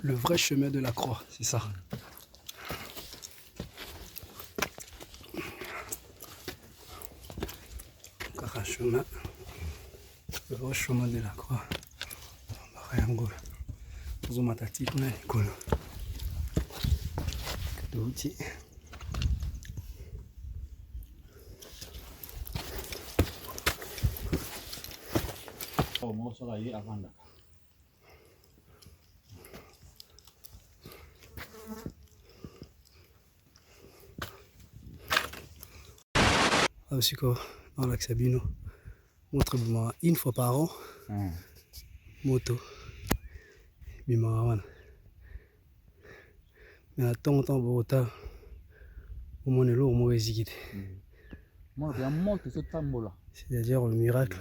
Le vrai chemin de la croix, c'est ça. Encore un chemin. Le vrai chemin de la croix. Barango. Zo matati kuna likolo. Touti. Oh, moi ça là, il est avant là. Aussi quoi, dans l'Axabino. Montre-moi une fois par an. Moto. Bimawana. Mais à temps pour autant. Au moins, l'eau, au moins, Moi, il y a moto ce tambour là. c'est-à-dire le miracle.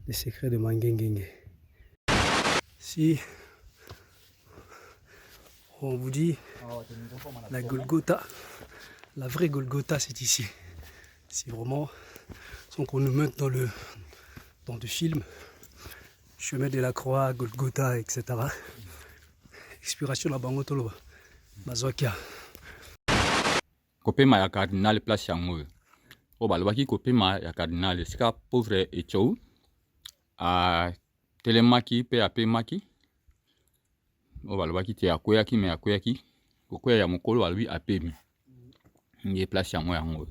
Les secrets de Mangengenge. Si on vous dit la Golgotha, la vraie Golgotha, c'est ici. C'est vraiment sans qu'on nous mette dans le film, chemin de la croix, Golgotha, etc. Expiration la Bangotolo, Mazokia. Kopema ya cardinal place yango. O balobaki kopema ya cardinal sika pauvre echou a telemaki pe apemaki. O balobaki te akoyaki me akoyaki. Kokoya ya mokolo balobi apemi. Nge place yango.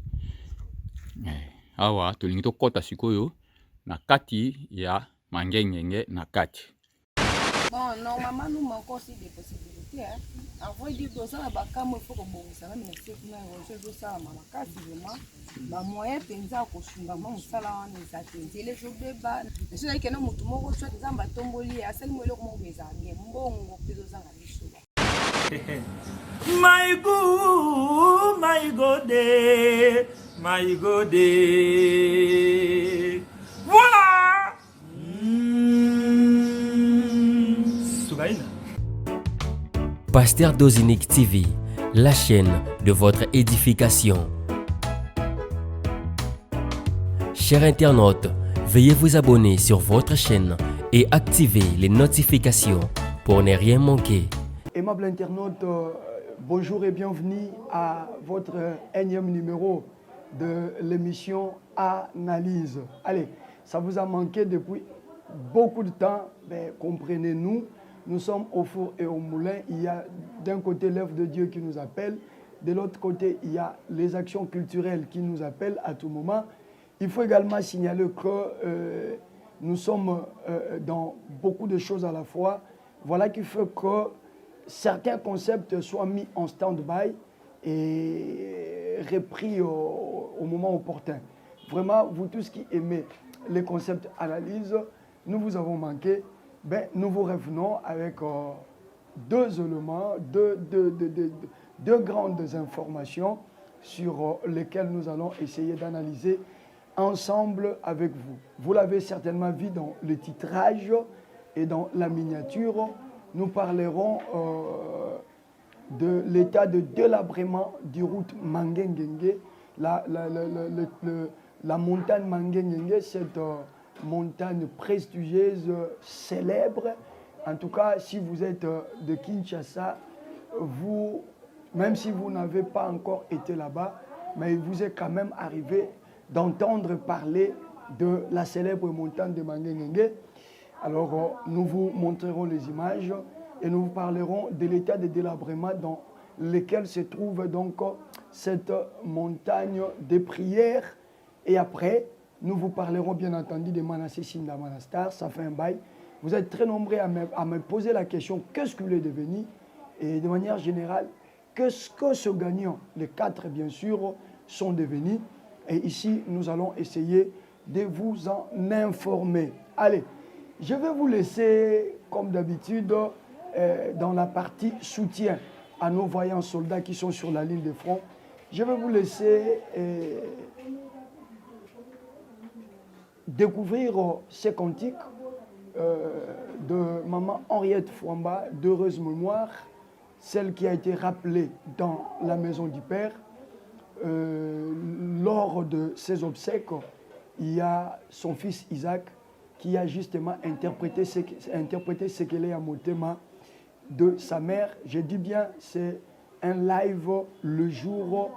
Awa tolingi tokota sikoyo na kati ya Mangengenge na kati. Bon, normalement, nous manquons aussi des possibilités. Hein. Avant, il dit que ça, il faut que ça va ça, ma moyen penza kosunga mo musala wana ezate les jours de ba so like na mutu moko so nzamba tomboli asali mwelo ko mobeza nge mbongo pezo zanga biso my good my god voilà Sougaïna. Pasteur Dozinique TV, la chaîne de votre édification. Chers internautes, veuillez vous abonner sur votre chaîne et activer les notifications pour ne rien manquer. Aimable internaute, bonjour et bienvenue à votre énième numéro de l'émission Analyse. Allez, ça vous a manqué depuis beaucoup de temps, mais comprenez-nous, nous sommes au four et au moulin. Il y a d'un côté l'œuvre de Dieu qui nous appelle, de l'autre côté il y a les actions culturelles qui nous appellent à tout moment. Il faut également signaler que nous sommes dans beaucoup de choses à la fois. Voilà qui fait que certains concepts soient mis en stand-by et repris au moment opportun. Vraiment, vous tous qui aimez les concepts analyse, nous vous avons manqué. Ben, nous vous revenons avec deux éléments, deux grandes informations sur lesquelles nous allons essayer d'analyser ensemble avec vous. Vous l'avez certainement vu dans le titrage et dans la miniature. Nous parlerons de l'état de délabrement du route Mangengenge. La montagne Mangengenge, cette montagne prestigieuse, célèbre. En tout cas, si vous êtes de Kinshasa, vous, même si vous n'avez pas encore été là-bas, mais vous êtes quand même arrivé d'entendre parler de la célèbre montagne de Mangengenge. Alors, nous vous montrerons les images et nous vous parlerons de l'état de délabrement dans lequel se trouve donc cette montagne de prières. Et après, nous vous parlerons bien entendu de Manassé Sinda Manastar, ça fait un bail. Vous êtes très nombreux à me poser la question, qu'est-ce qu'il est devenu? Et de manière générale, qu'est-ce que ce gagnant, les quatre bien sûr, sont devenus? Et ici, nous allons essayer de vous en informer. Allez, je vais vous laisser, comme d'habitude, dans la partie soutien à nos voyants soldats qui sont sur la ligne de front. Je vais vous laisser découvrir ces cantiques de maman Henriette Fouamba, d'heureuse mémoire, celle qui a été rappelée dans la maison du Père. Lors de ses obsèques, il y a son fils Isaac qui a justement interprété Sekele ya Motema de sa mère. Je dis bien, c'est un live le jour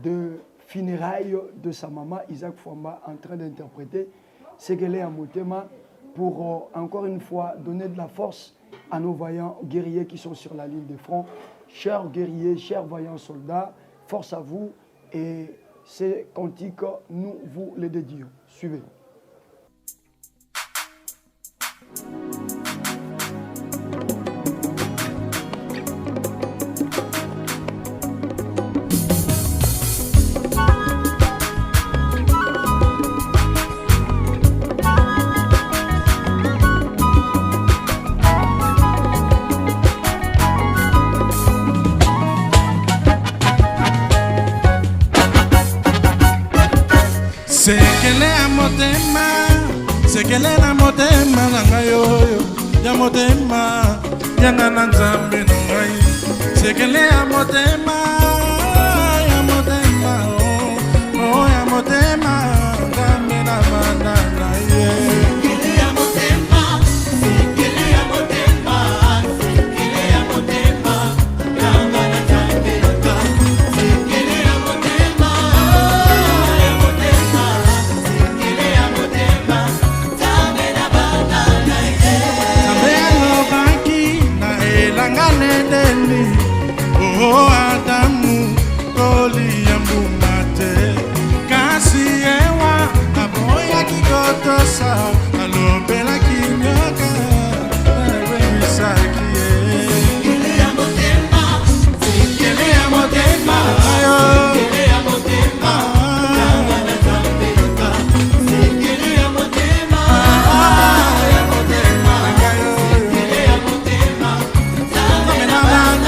de funérailles de sa maman, Isaac Fwamba, en train d'interpréter Sekele ya Motema pour encore une fois donner de la force à nos vaillants guerriers qui sont sur la ligne de front. Chers guerriers, chers vaillants soldats, force à vous et ces cantiques, nous vous les dédions. Suivez. Sekele na motema na ngayo ya motema ya na nzambe no ngai sekele ya motema oh ya motema nzambe na banda na ye sekele ya motema sekele ya motema sekele ya motema ya na nzambe no ngai sekele ya motema ya motema sekele ya motema oh Adamu koliyambumate kasi ewa aboya kikotosa alobela kinyoka ewisakie sekele ya motema sekele ya motema sekele ya motema kangana zambeka sekele ya motema ya motema sekele ya motema zamena bana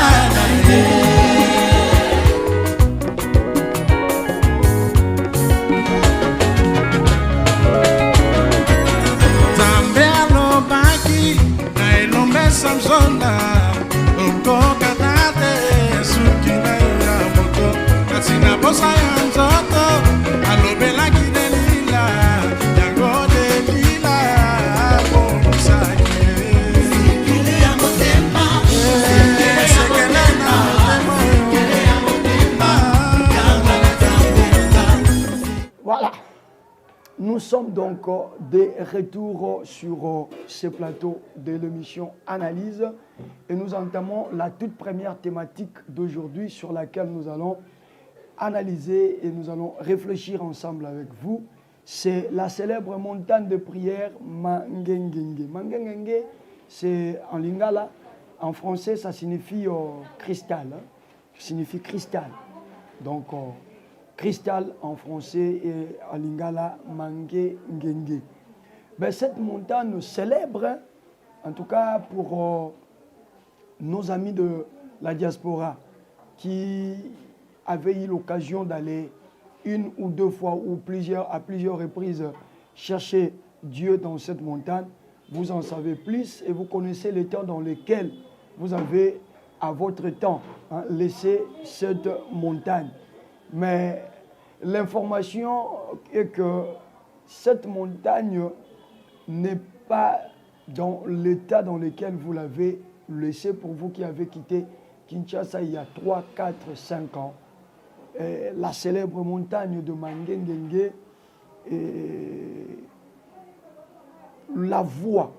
Samsona ukoka tate sukina ya moto katina bosa ya nzoto alobela kidelila yango delila bonusake sekele ya motema sekele na motema Voilà. Nous sommes donc de retour sur ce plateau de l'émission Analyse et nous entamons la toute première thématique d'aujourd'hui sur laquelle nous allons analyser et nous allons réfléchir ensemble avec vous. C'est la célèbre montagne de prière Mangengenge. Mangengenge, c'est en lingala, en français ça signifie cristal, hein? Ça signifie cristal. Donc cristal en français et en lingala Mangé Ngenge. Ben, cette montagne célèbre, hein, en tout cas pour nos amis de la diaspora qui avaient eu l'occasion d'aller une ou deux fois ou à plusieurs reprises chercher Dieu dans cette montagne, vous en savez plus et vous connaissez les temps dans lesquels vous avez à votre temps laissé cette montagne. Mais l'information est que cette montagne n'est pas dans l'état dans lequel vous l'avez laissé pour vous qui avez quitté Kinshasa il y a 3, 4, 5 ans. Et la célèbre montagne de Mangengenge, la voie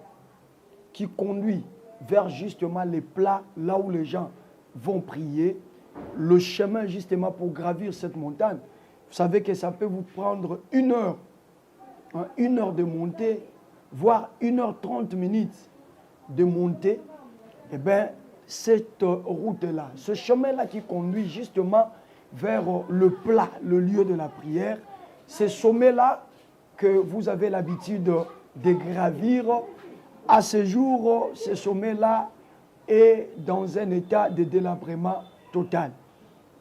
qui conduit vers justement les plats, là où les gens vont prier, le chemin justement pour gravir cette montagne. Vous savez que ça peut vous prendre 1 heure, hein, 1 heure de montée, voire 1h30 de montée. Eh bien, cette route-là, ce chemin-là qui conduit justement vers le plat, le lieu de la prière, ces sommets-là que vous avez l'habitude de gravir, à ce jour, ce sommet-là est dans un état de délabrement total.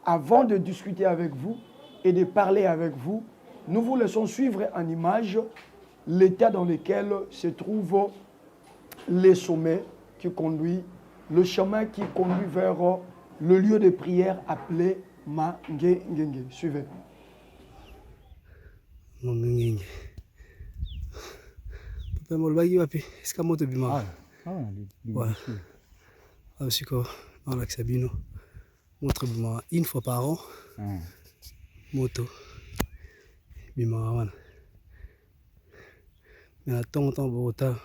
Avant de discuter avec vous et de parler avec vous, nous vous laissons suivre en image l'état dans lequel se trouvent les sommets qui conduisent, le chemin qui conduit vers le lieu de prière appelé Mangengenge. Suivez. Mangengenge. Fais-moi le bagui, wapi. Est-ce qu'il y a moto bima? Voilà. Ah, aussi, quoi. Dans l'axe Sabino. Montre bima une fois par an. Moto. Bima, voilà. Mais à temps, pour autant.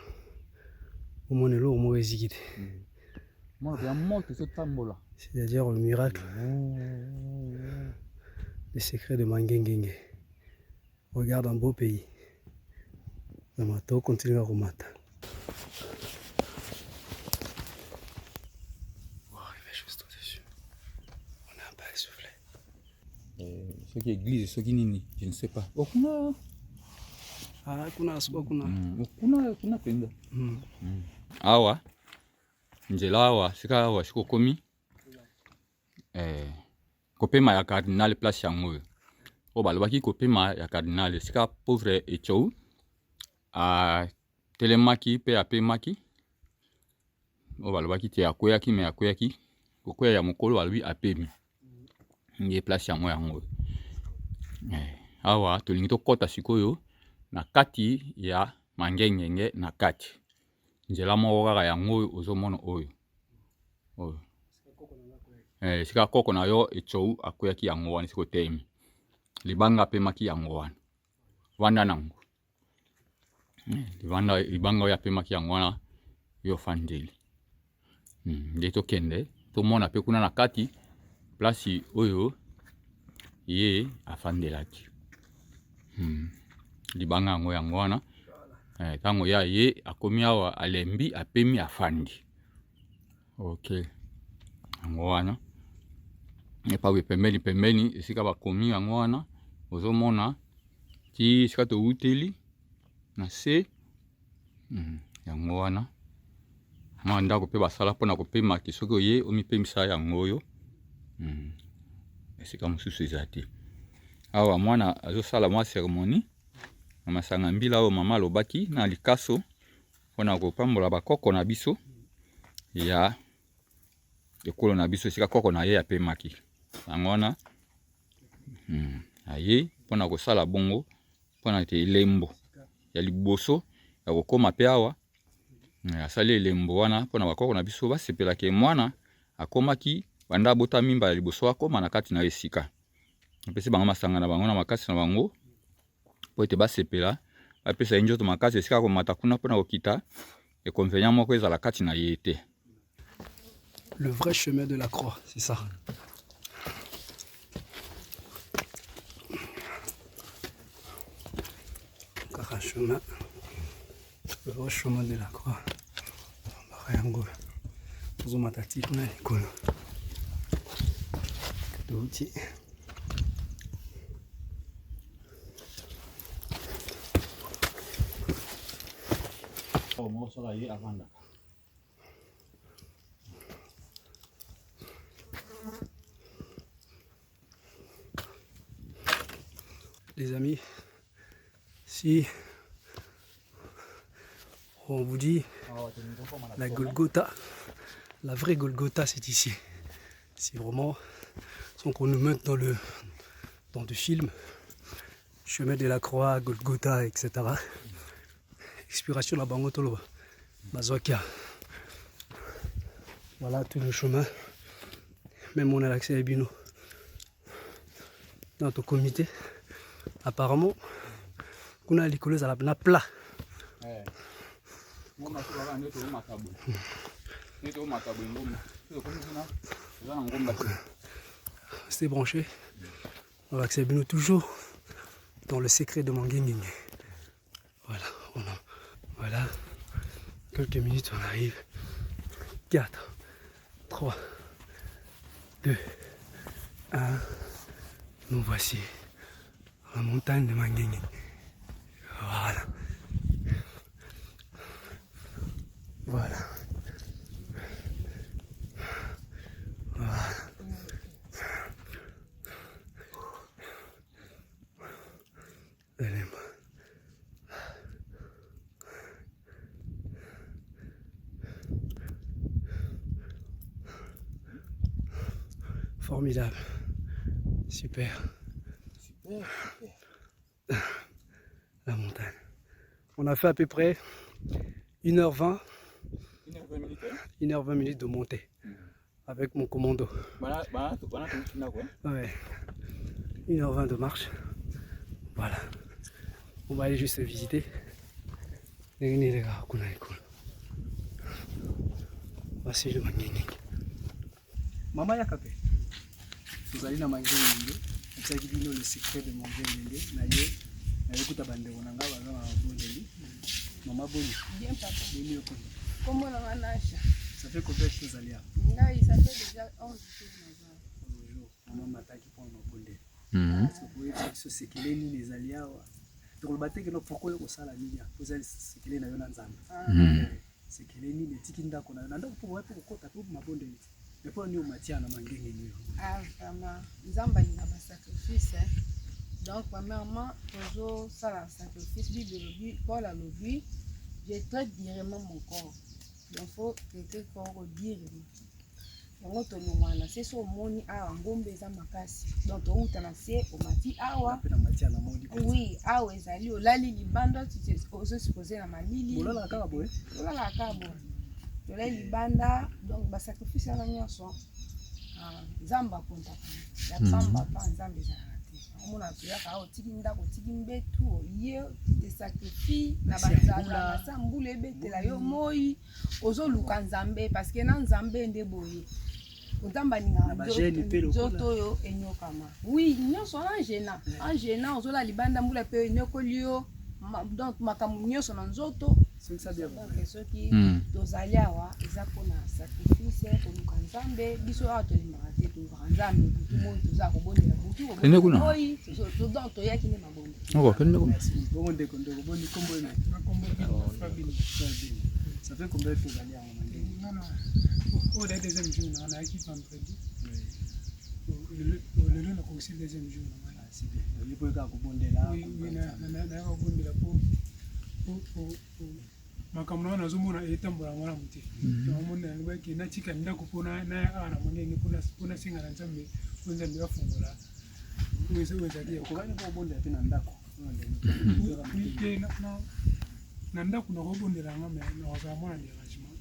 Au moins, le au moins, c'est-à-dire le miracle. Les secrets de Mangengenge. Regarde un beau pays. Yamato continue à remonter. Wow, il fait juste au-dessus. On a un peu essoufflé. Ce qui est église, ce qui nini, je ne sais pas. Ah, kuna asuba kuna. Kuna penda. Awa. Njela awa, sika awa, siko komi. Kopema ya cardinal place yango. O balobaki kopema ya cardinal sika pauvre echou. A telemaki pe apemaki. O balobaki te akoyaki me akoyaki. Kokoya ya mokolo balbi apemi. Nge place yango. Awa tolingi to kota sikoyo na kati ya Mangengenge na kati. Njela moko kaka yango ozomona oyo. Sika koko na yo echou akoyaki yango wana siko temi. Libanga apemaki yango wana. Vanda nango. Libanga ya apemaki yango wana yo fandeli. Nde tokende tomona pe kuna na kati place oyo ye afandelaki. Libanga yango wana tango ya ye akomi awa alembi apemi afandi. Ok. Yango wana epawe pembeni esika bakomi yango wana ozomona ti esika towuteli na se yango wana mwa ndako pe basala mpona kopemaki soki oye omipemisa yango oyo esika mosusu eza te. Awa mwana azosala mwa cérémonie na masanga mbila oyo mama alobaki na likaso mpona kopambola bakoko na biso ya ekolo na biso esika koko na ye apemaki yango wana aye mpona kosala bongo mpona te elembo ya liboso ya kokoma pe awa asali elembo wana mpona bakoko na biso basepelaki mwana akomaki banda bota mimba ya liboso akoma na kati na esika apesi bango masanga na bango na makasi na bango po ete basepela bapesa ye nzoto makasi esika komata kuna mpona kokita ekonvenient moko ezala kati na ye te. Le vrai chemin de la croix, c'est ça. Encore un chemin. Le vrai chemin de la croix. Barango. Vous matati kuna nikolo. Douti. Les amis, si on vous dit la Golgotha, la vraie Golgotha c'est ici. C'est vraiment sans qu'on nous mette dans le film, chemin de la croix, Golgotha, etc. Expiration la Bangotolo, Mazokia. Voilà tout le chemin. Même on a l'accès à Bino. Dans ton comité. Apparemment, on a les couleurs à la plat. C'est branché. On va accéder toujours dans le secret de Mangengenge. Voilà, voilà. Quelques minutes, on arrive. 4, 3, 2, 1. Nous voici. La montagne de Mangengenge. Voilà. Voilà. Voilà. Allez-moi. Formidable. Super. La montagne. On a fait à peu près 1h20, 1h20 minutes. 1h20 minutes de montée avec mon commando. Voilà, Ouais. 1h20 de marche. Voilà. On va aller juste visiter. Voici le Mangenge. Maman Yakape. Vous allez dans Mangenge. Vous avez dit le secret de Mangenge. Naye, écoute bande onanga bana bondeli. Maman Boni. Bien papa. Bien Comment on a nacha? Ça fait combien de choses à lire? Ngai, ça fait déjà 11 jours. Maman m'attaque pour ma bondeli. C'est pour être ce secret les alias. Donc le bateau que nous pourquoi on ça la ligne. Vous allez secret na yona nzamba. Secret ni les tikinda kona. Nanda pour wapi kokota pour ma bondeli. Mais pour nous matia na Mangenge ni. Ah vraiment, nzamba ni na sacrifice. Donc premièrement, toujours ça la sacrifice bible Paul a dit, je traite directement mon corps. Donc faut traiter corps dire. Donc to ngwana c'est so moni a ngombe za makasi. Donc to utana se o mati awa. Oui, awa ezali olali libanda tu sais ozo supposer na malili. Olala kabo eh. Olala kabo. Olali libanda donc ba sacrifice na nyonso. Nzamba konta. Ya samba pa nzambe za. Mona tuyaka o tiki ndako tiki mbetu ye de sacrifice na bazala na sambule betela yo moi ozo luka nzambe parce que na nzambe nde boye otamba ninga nzoto yo enyokama oui nyonso na gênant ozo la libanda mbula pe enyokoli yo donc makamu nyonso na nzoto c'est ça bien donc soki tozali awa eza pona sacrifice koluka nzambe biso awa tolimaka te toluka nzambe butu moi toza kobondela butu moi donc toyaki nde mabonde ça fait combien de fois aller à Au deuxième jour, on a équipe vendredi. Le lundi, on a aussi le deuxième jour. C'est bien. Il faut que vous bondiez là. Oui, on a pour makamno na zumu na etambula mwana muti. Tunamonda ngweke na chika ndako pona na ana mwanenge pona singa na nzambe kunza ndio afungula. Uweze dia kwa gani kwa bonde tena ndako. Na ndako na kobondela ngame na wazamona ndio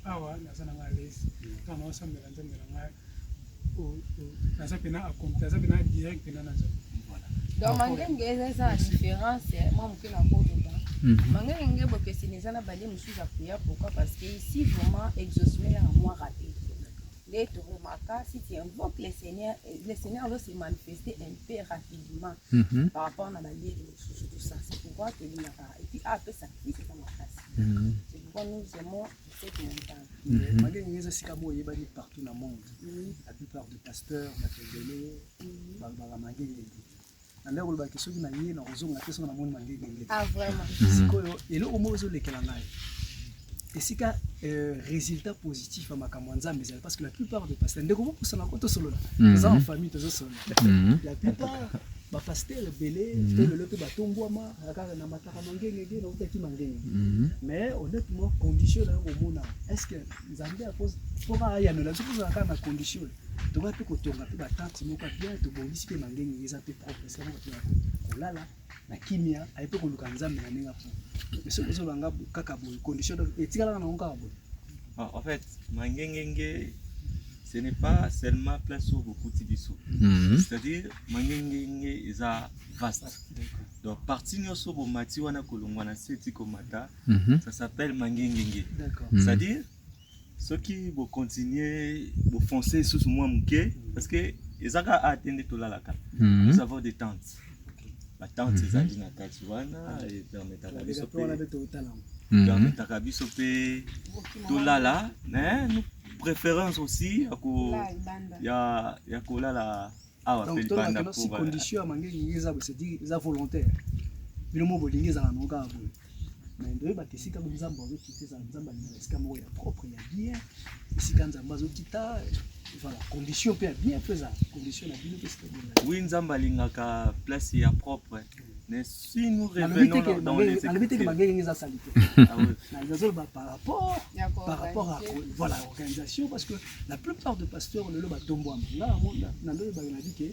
awa nazana ngalesi kana wasambela nzambela ngai nazapena akonta nazapena direct pena nazo donc Mangenge eza la différence moi mukina kodoba Mangenge bo question na bali musuza kuya pourquoi parce que ici vraiment exaucement à moi rapide les tu remarques si tu invoques le Seigneur doit se manifester un peu rapidement par rapport à la vie de tout ça c'est pourquoi tu dis et puis après ça c'est comme ça c'est pourquoi nous aimons cette montagne Mangenge eza sika boye bali partout dans le monde la plupart des pasteurs batendele ba Mangenge alors le bakiso ki na yé na ozonga te so na monde Mangenge ah vraiment sikoyo elo omozo lekela ngai esika résultat positif à makambo nzambe parce que la plupart des pasteurs ndeko bo posana ko to solo ça en famille to solo la plupart ba pasteur belé le pe batombwama akaka na mataka Mangenge na utaki Mangenge mais honnêtement condition là au mona est-ce que nzambe a pose pour aya no la suppose aka na condition to ba pe ko tonga pe ba tante moko bien to bongisi pe Mangenge eza pe propre c'est bon là na kimia aipe ko luka nzambe na ninga po mais ce que banga kaka boy condition etikala na onka boy en fait Mangenge ce n'est pas seulement place où beaucoup tibiso c'est-à-dire Mangenge est vaste donc partie nyoso bo mati wana kolongwa na seti komata ça s'appelle Mangenge c'est-à-dire ceux qui vont continuer vont foncer sous moi muke parce que ezaka atteindre to la carte nous avons des tentes la tente ezali na kati wana et permetaka biso pe to lala mais nous préférence aussi ya kolala awa pe banda pour condition à Mangenge eza c'est dire eza volontaire bilomo bolingi za noka boy mais ndoye bakisika nzamba zo kiteza nzamba ni esika mo ya propre ya bien esika nzamba zo kita voilà condition pe bien faisable condition na bino pesika bien oui nzamba lingaka place ya propre mais si nous revenons dans les activités Mangenge eza salité ah oui na par rapport à voilà organisation parce que la plupart de pasteurs le batombo na monde na ndoye ba na dit que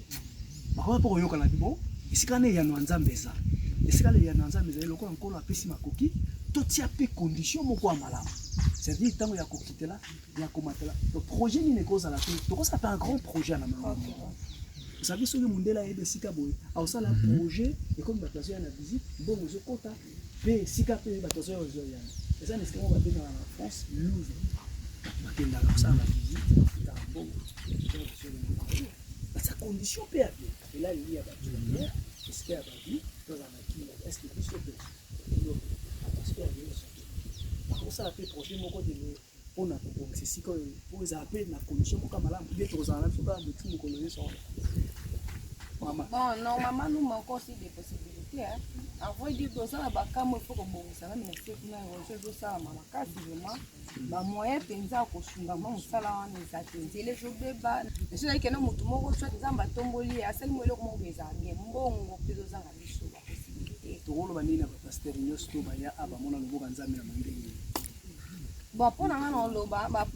par rapport au yoka na bon esika ne ya nzamba eza esika le ya nzamba eza lokolo nkolo apesi makoki totia pe condition moko ya malamu. C'est-à-dire tango ya kokitela ya komatela. Le projet ni ne cause à la paix. Donc ça fait un grand projet à la maman. Vous savez ce que Mundela est de Sika Boy. Alors ça un projet et comme batation na visite, bon nous kota pe Sika pe batation aux yoyana. Et ça n'est ce qu'on va dire dans la France, Louvre. Bakenda ça la visite, dans bon. Sa condition peut être. Et là il y a batation. Est-ce qu'il y a babi dans la maquille? Est-ce que plus que ça fait projet mon côté on a c'est si quand pour les appeler la condition pour comme là bien trop en tout cas de tout mon colonie sont maman bon normalement nous manquons aussi des possibilités hein avant de dire ça là bas comme il faut que bon ça même c'est que nous on ça maman cas vraiment ba moyen penza ko sunga mo sala on les atteindre les jours de bas c'est là que nous mutu moko soit nzamba tomboli asali mo eloko mo beza bien mbongo pezo zanga biso ba possibilité tokolo banina ba pasteur nyos to baya aba mona ngoka nzambe na mangenge. Bon, pour nous,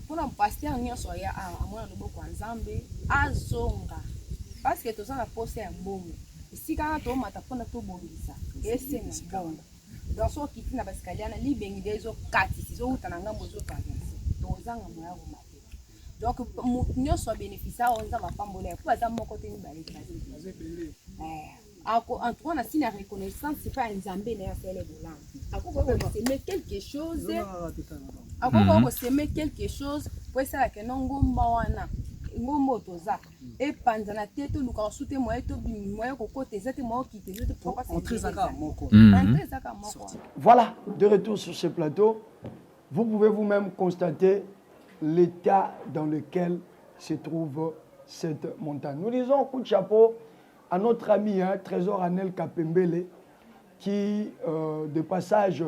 pour nous pasteur, nous sommes à moi le beau Nzambe azonga parce que tout ça la poste est bon. Si quand on m'a tapé notre bolisa et c'est bon. Dans ce qui n'a pas scaliana li bengi des autres kati si zo utananga mozo pa donc zanga moya ko maté. Donc nous sommes bénéficiaires on va pas mboler pour ça mon côté ni balé. En tout cas, on a signé la reconnaissance, c'est pas un Nzambe n'a fait les boulans. À quoi on s'aimer quelque chose? À quoi on s'aimer quelque chose? Pour ça que non gomba wana, ngombo toza. Et pendant la tête, nous quand soutenir moi to bimi moi ko côté zete moi qui te zete pour passer. Entrer zaka moko. Entrer zaka moko. Voilà, de retour sur ce plateau, vous pouvez vous-même constater l'état dans lequel se trouve cette montagne. Nous disons coup de chapeau à notre ami Trésor Anel Kapembele qui, de passage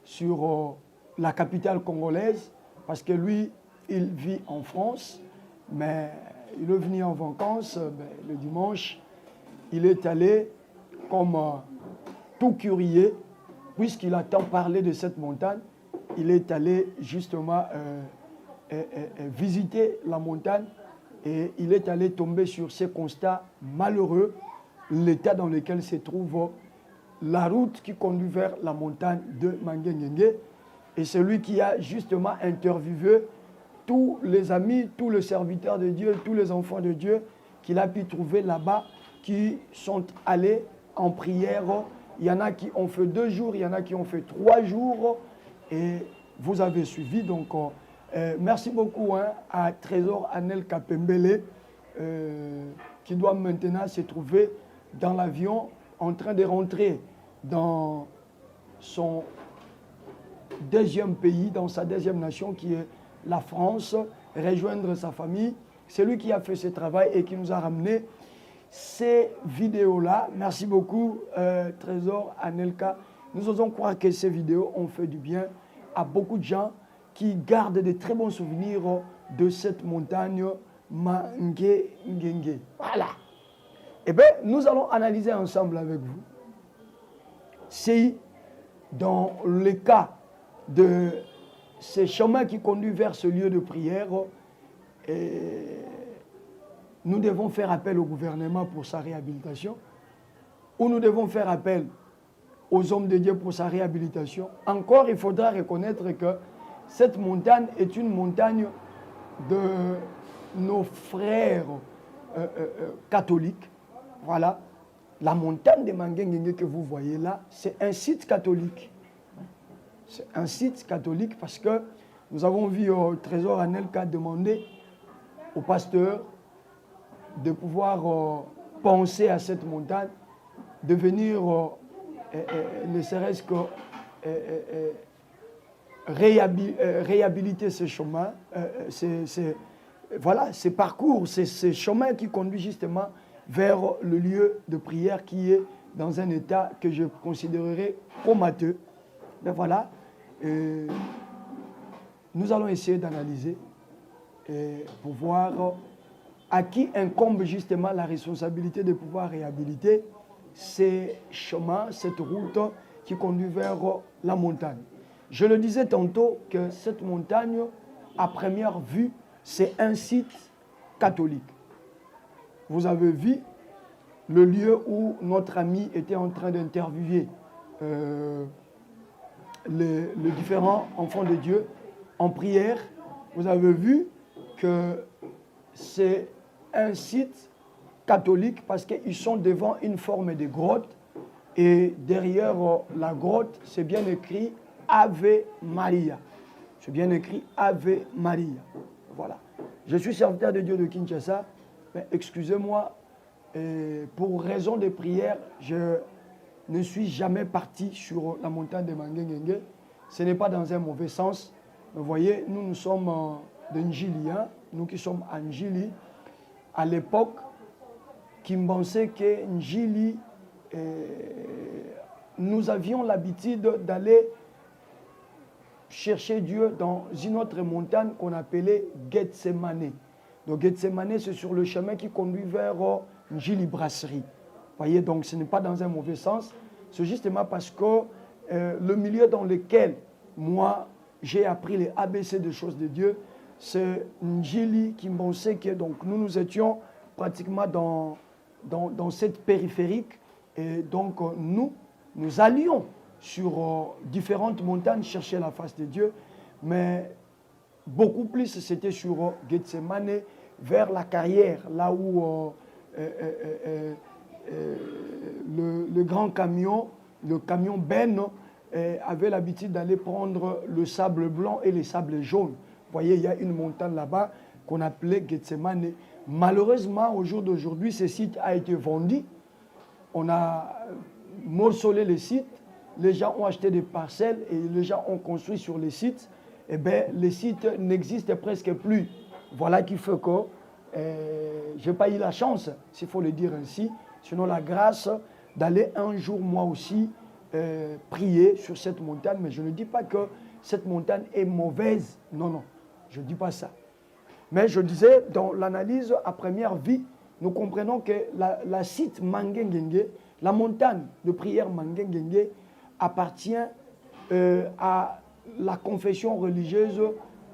sur la capitale congolaise, parce que lui, il vit en France, mais il est venu en vacances le dimanche. Il est allé comme tout curieux, puisqu'il a tant parlé de cette montagne, il est allé justement visiter la montagne et il est allé tomber sur ces constats malheureux, l'état dans lequel se trouve la route qui conduit vers la montagne de Mangengenge. Et celui qui a justement interviewé tous les amis, tous les serviteurs de Dieu, tous les enfants de Dieu qu'il a pu trouver là-bas, qui sont allés en prière. Il y en a qui ont fait 2 jours, il y en a qui ont fait 3 jours. Et vous avez suivi. Donc, merci beaucoup à Trésor Anel Kapembele, qui doit maintenant se trouver dans l'avion en train de rentrer dans son 2e pays, dans sa 2e nation qui est la France, rejoindre sa famille. C'est lui qui a fait ce travail et qui nous a ramené ces vidéos-là. Merci beaucoup, Trésor Anelka. Nous osons croire que ces vidéos ont fait du bien à beaucoup de gens qui gardent de très bons souvenirs de cette montagne Mangengenge. Voilà. Eh bien, nous allons analyser ensemble avec vous si, dans le cas de ces chemins qui conduisent vers ce lieu de prière, nous devons faire appel au gouvernement pour sa réhabilitation, ou nous devons faire appel aux hommes de Dieu pour sa réhabilitation. Encore, il faudra reconnaître que cette montagne est une montagne de nos frères catholiques. Voilà, la montagne de Mangengenge que vous voyez là, c'est un site catholique. C'est un site catholique parce que nous avons vu au Trésor Anelka demander au pasteur de pouvoir penser à cette montagne, de venir, ne serait-ce que réhabiliter ce chemin, voilà, ces parcours, ces chemins qui conduisent justement vers le lieu de prière qui est dans un état que je considérerais comateux. Mais voilà, nous allons essayer d'analyser pour voir à qui incombe justement la responsabilité de pouvoir réhabiliter ces chemins, cette route qui conduit vers la montagne. Je le disais tantôt que cette montagne, à première vue, c'est un site catholique. Vous avez vu le lieu où notre ami était en train d'interviewer les différents enfants de Dieu en prière. Vous avez vu que c'est un site catholique parce qu'ils sont devant une forme de grotte et derrière la grotte, c'est bien écrit Ave Maria. C'est bien écrit Ave Maria. Voilà. Je suis serviteur de Dieu de Kinshasa, mais excusez-moi, pour raison de prière, je ne suis jamais parti sur la montagne de Mangengengue. Ce n'est pas dans un mauvais sens. Vous voyez, nous sommes de Njili, hein? Nous qui sommes à Njili. À l'époque, qui pensait que Njili, nous avions l'habitude d'aller chercher Dieu dans une autre montagne qu'on appelait Gethsemane. Donc Gethsemane, c'est sur le chemin qui conduit vers Njili Brasserie. Voyez, donc ce n'est pas dans un mauvais sens. C'est justement parce que le milieu dans lequel moi j'ai appris les ABC des choses de Dieu, c'est Njili qui pensait que donc nous étions pratiquement dans cette périphérique et donc nous allions sur différentes montagnes chercher la face de Dieu, mais beaucoup plus c'était sur Gethsemane, vers la carrière, là où le grand camion, le camion Ben, avait l'habitude d'aller prendre le sable blanc et les sables jaunes. Vous voyez, il y a une montagne là-bas qu'on appelait Gethsemane. Malheureusement, au jour d'aujourd'hui, ce site a été vendu. On a morcelé les sites. Les gens ont acheté des parcelles et les gens ont construit sur les sites. Eh bien, les sites n'existent presque plus. Voilà qui fait que je n'ai pas eu la chance, s'il faut le dire ainsi, sinon la grâce d'aller un jour, moi aussi, prier sur cette montagne. Mais je ne dis pas que cette montagne est mauvaise. Non, non, je ne dis pas ça. Mais je disais, dans l'analyse à première vue, nous comprenons que la site Mangengengue, la montagne de prière Mangengengue, appartient à la confession religieuse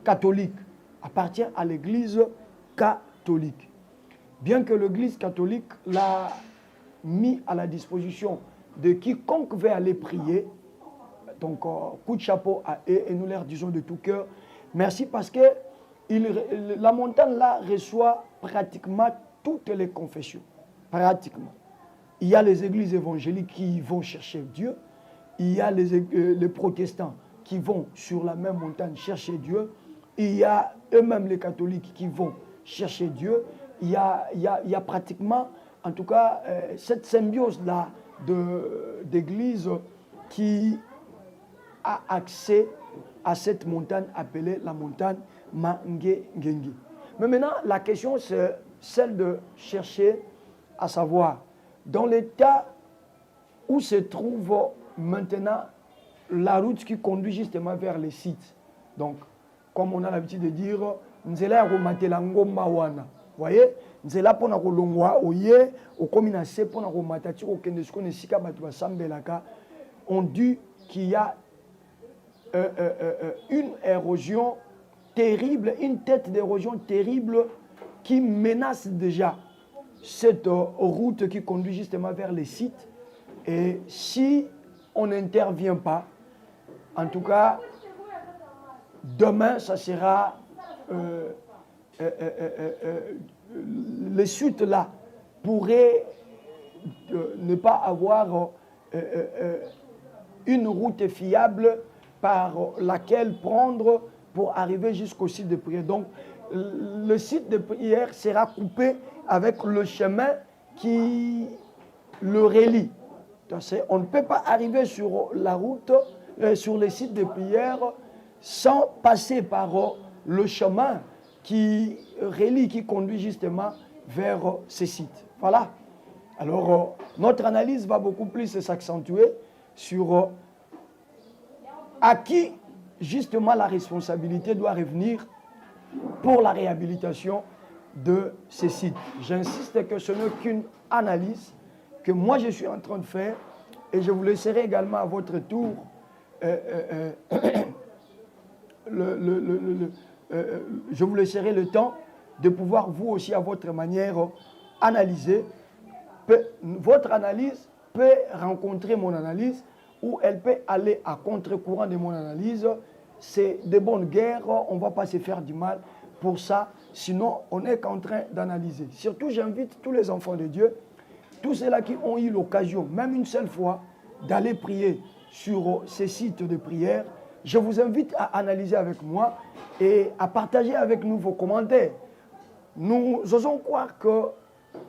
catholique, appartient à l'église catholique. Bien que l'église catholique l'a mis à la disposition de quiconque veut aller prier, donc coup de chapeau à eux et nous leur disons de tout cœur merci parce que la montagne là reçoit pratiquement toutes les confessions, pratiquement. Il y a les églises évangéliques qui vont chercher Dieu, il y a les protestants qui vont sur la même montagne chercher Dieu, il y a eux-mêmes les catholiques qui vont chercher Dieu, il y a pratiquement, en tout cas, cette symbiose-là d'église qui a accès à cette montagne appelée la montagne Mangengengue. Mais maintenant, la question, c'est celle de chercher à savoir, dans l'état où se trouve maintenant la route qui conduit justement vers les sites. Donc, comme on a l'habitude de dire, nzela romatela ngomba wana. Voyez, nzela pona kolongwa oye okomina se pona romatati okende siko nesika batu basambelaka. On dit qu'il y a une érosion terrible, une tête d'érosion terrible qui menace déjà cette route qui conduit justement vers les sites. Et si on n'intervient pas, en tout cas, demain, ça sera les suites là pourraient ne pas avoir une route fiable par laquelle prendre pour arriver jusqu'au site de prière. Donc, le site de prière sera coupé avec le chemin qui le relie. On ne peut pas arriver sur la route, sur les sites de prière, sans passer par le chemin qui relie, qui conduit justement vers ces sites. Voilà. Alors, notre analyse va beaucoup plus s'accentuer sur à qui justement la responsabilité doit revenir pour la réhabilitation de ces sites. J'insiste que ce n'est qu'une analyse que moi je suis en train de faire et je vous laisserai également à votre tour je vous laisserai le temps de pouvoir vous aussi à votre manière analyser. Votre analyse peut rencontrer mon analyse ou elle peut aller à contre-courant de mon analyse. C'est de bonnes guerres, on ne va pas se faire du mal pour ça, sinon on n'est qu'en train d'analyser. Surtout, j'invite tous les enfants de Dieu, tous ceux-là qui ont eu l'occasion, même une seule fois, d'aller prier sur ces sites de prière. Je vous invite à analyser avec moi et à partager avec nous vos commentaires. Nous osons croire que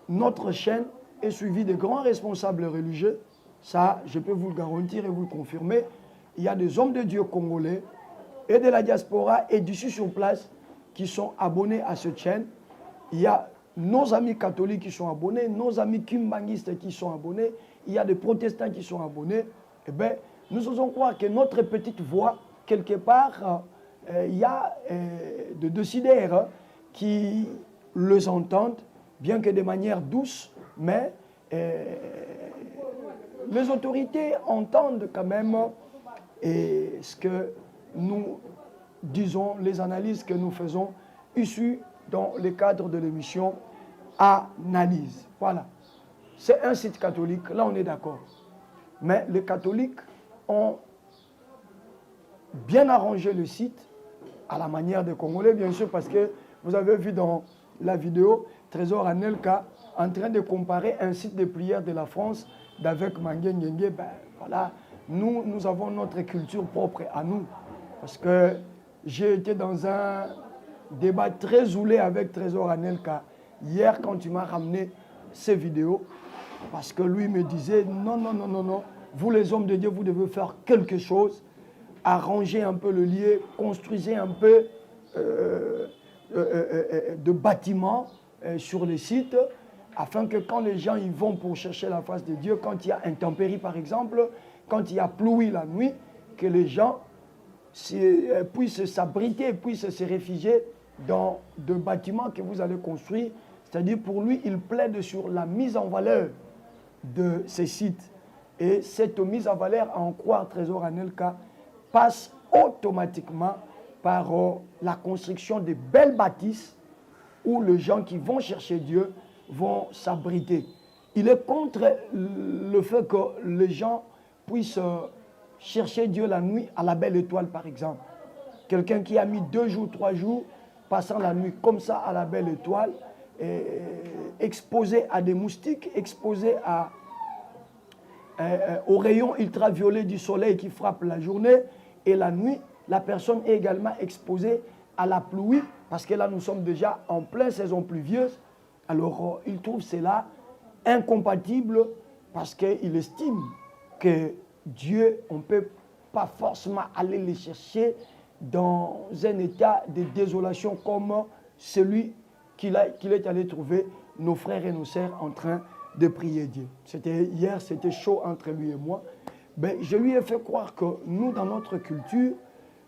notre chaîne est suivie de grands responsables religieux. Ça, je peux vous le garantir et vous le confirmer. Il y a des hommes de Dieu congolais et de la diaspora et d'ici sur place qui sont abonnés à cette chaîne. Il y a nos amis catholiques qui sont abonnés, nos amis kimbangistes qui sont abonnés, il y a des protestants qui sont abonnés. Eh bien, nous osons croire que notre petite voix, quelque part, il y a des décideurs qui les entendent, bien que de manière douce, mais les autorités entendent quand même ce que nous disons, les analyses que nous faisons, issues dans le cadre de l'émission Analyse. Voilà. C'est un site catholique, là on est d'accord. Mais les catholiques ont bien arrangé le site, à la manière des Congolais, bien sûr, parce que vous avez vu dans la vidéo, Trésor Anelka en train de comparer un site de prière de la France d'avec Mangue Ngenge. Ben, voilà, nous avons notre culture propre à nous. Parce que j'ai été dans un débat très zoulé avec Trésor Anelka hier quand tu m'as ramené ces vidéos. Parce que lui me disait, non, vous les hommes de Dieu, vous devez faire quelque chose, arranger un peu le lieu, construisez un peu de bâtiments sur les sites, afin que quand les gens y vont pour chercher la face de Dieu, quand il y a intempérie par exemple, quand il y a pluie la nuit, que les gens puissent s'abriter, puissent se réfugier dans de bâtiments que vous allez construire. C'est-à-dire pour lui, il plaide sur la mise en valeur de ces sites. Et cette mise en valeur, à en croire Trésor Anelka, passe automatiquement par la construction de belles bâtisses où les gens qui vont chercher Dieu vont s'abriter. Il est contre le fait que les gens puissent chercher Dieu la nuit à la belle étoile, par exemple. Quelqu'un qui a mis 2 jours, 3 jours, passant la nuit comme ça à la belle étoile, exposé à des moustiques, exposé aux rayons ultraviolets du soleil qui frappent la journée, et la nuit, la personne est également exposée à la pluie, parce que là nous sommes déjà en pleine saison pluvieuse. Alors il trouve cela incompatible, parce qu'il estime que Dieu, on ne peut pas forcément aller le chercher dans un état de désolation comme celui qu'il est allé trouver nos frères et nos sœurs en train de prier Dieu. Hier, c'était chaud entre lui et moi. Ben, je lui ai fait croire que nous, dans notre culture,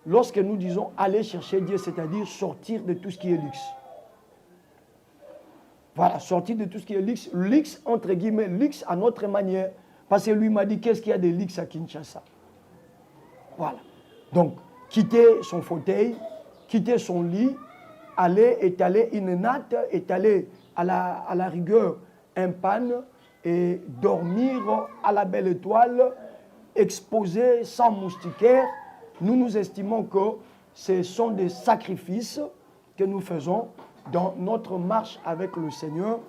lorsque nous disons aller chercher Dieu, c'est-à-dire sortir de tout ce qui est luxe. Voilà, sortir de tout ce qui est luxe. Luxe, entre guillemets, luxe à notre manière. Parce que lui m'a dit, qu'est-ce qu'il y a de luxe à Kinshasa? Voilà. Donc, quitter son fauteuil, quitter son lit, aller étaler une natte, étaler à la rigueur un panne et dormir à la belle étoile, exposé sans moustiquaire. Nous estimons que ce sont des sacrifices que nous faisons dans notre marche avec le Seigneur,